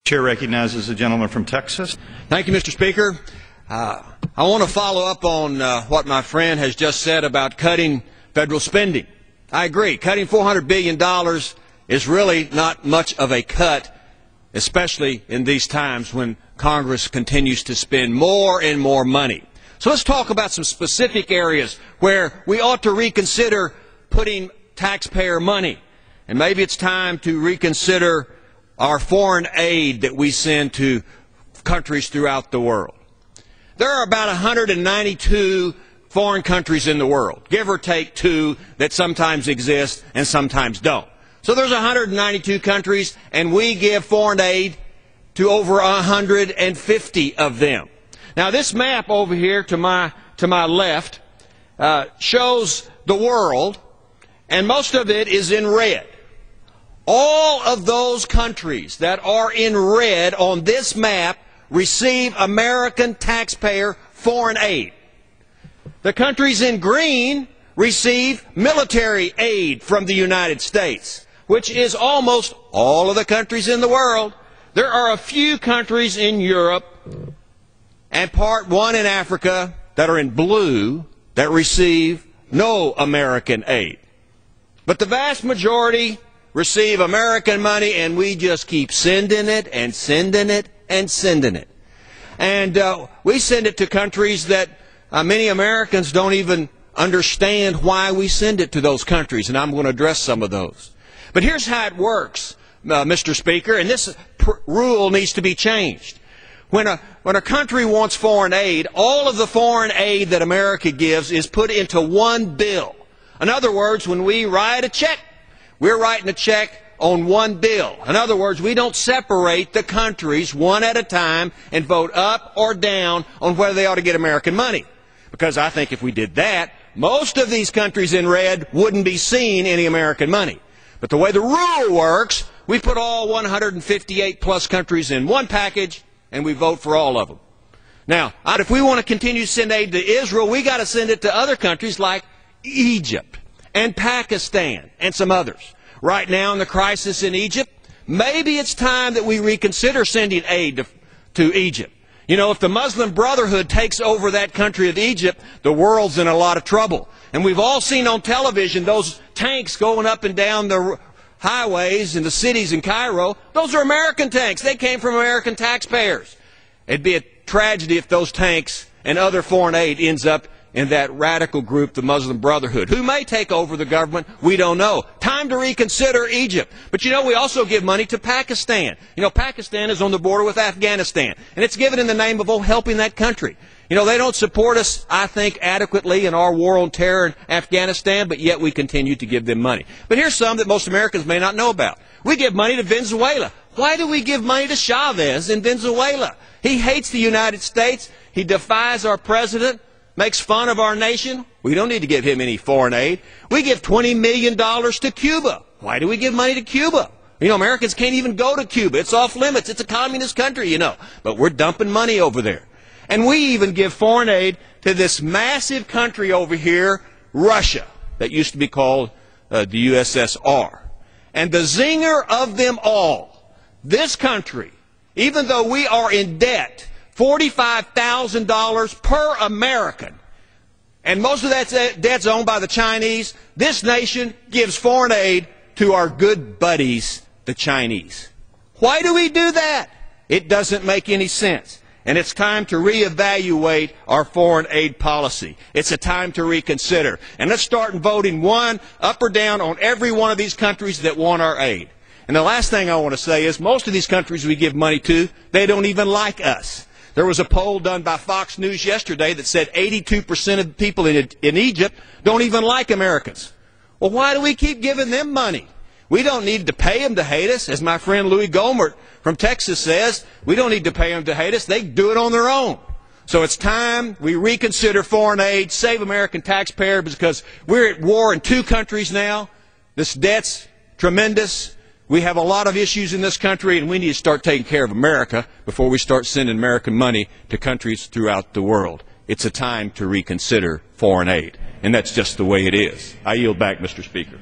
Chair recognizes the gentleman from Texas. Thank you, Mr. Speaker. I want to follow up on what my friend has just said about cutting federal spending. I agree. Cutting $400 billion is really not much of a cut, especially in these times when Congress continues to spend more and more money. So let's talk about some specific areas where we ought to reconsider putting taxpayer money. And maybe it's time to reconsider our foreign aid that we send to countries throughout the world. There are about 192 foreign countries in the world, give or take two that sometimes exist and sometimes don't. So there's 192 countries, and we give foreign aid to over 150 of them. Now this map over here to my left shows the world, and most of it is in red. All of those countries that are in red on this map receive American taxpayer foreign aid. The countries in green receive military aid from the United States, which is almost all of the countries in the world. There are a few countries in Europe and part one in Africa that are in blue that receive no American aid. But the vast majority receive American money, and we just keep sending it and sending it and sending it. And we send it to countries that many Americans don't even understand why we send it to those countries, and I'm going to address some of those. But here's how it works, Mr. Speaker, and this rule needs to be changed. When a country wants foreign aid, all of the foreign aid that America gives is put into one bill. In other words, when we write a check, we're writing a check on one bill. In other words, we don't separate the countries one at a time and vote up or down on whether they ought to get American money. Because I think if we did that, most of these countries in red wouldn't be seeing any American money. But the way the rule works, we put all 158 plus countries in one package and we vote for all of them. Now, if we want to continue to send aid to Israel, we got to send it to other countries like Egypt and Pakistan and some others. Right now in the crisis in Egypt, maybe it's time that we reconsider sending aid to Egypt. You know, if the Muslim Brotherhood takes over that country of Egypt, the world's in a lot of trouble. And we've all seen on television those tanks going up and down the highways in the cities in Cairo. Those are American tanks. They came from American taxpayers. It'd be a tragedy if those tanks and other foreign aid ends up in that radical group, the Muslim Brotherhood, who may take over the government. We don't know. Time to reconsider Egypt. But you know, we also give money to Pakistan. You know, Pakistan is on the border with Afghanistan, and it's given in the name of helping that country. You know, they don't support us, I think, adequately in our war on terror in Afghanistan, but yet we continue to give them money. But here's some that most Americans may not know about. We give money to Venezuela. Why do we give money to Chavez in Venezuela? He hates the United States. He defies our president, makes fun of our nation. We don't need to give him any foreign aid. We give $20 million to Cuba. Why do we give money to Cuba? You know, Americans can't even go to Cuba. It's off limits. It's a communist country, you know. But we're dumping money over there. And we even give foreign aid to this massive country over here, Russia, that used to be called the USSR. And the zinger of them all, this country, even though we are in debt, $45,000 per American, and most of that debt's owned by the Chinese, this nation gives foreign aid to our good buddies, the Chinese. Why do we do that? It doesn't make any sense. And it's time to reevaluate our foreign aid policy. It's a time to reconsider. And let's start voting one up or down on every one of these countries that want our aid. And the last thing I want to say is most of these countries we give money to, they don't even like us. There was a poll done by Fox News yesterday that said 82% of people in Egypt don't even like Americans. Well, why do we keep giving them money? We don't need to pay them to hate us. As my friend Louis Gohmert from Texas says, we don't need to pay them to hate us. They do it on their own. So it's time we reconsider foreign aid, save American taxpayers, because we're at war in two countries now. This debt's tremendous. We have a lot of issues in this country, and we need to start taking care of America before we start sending American money to countries throughout the world. It's a time to reconsider foreign aid, and that's just the way it is. I yield back, Mr. Speaker.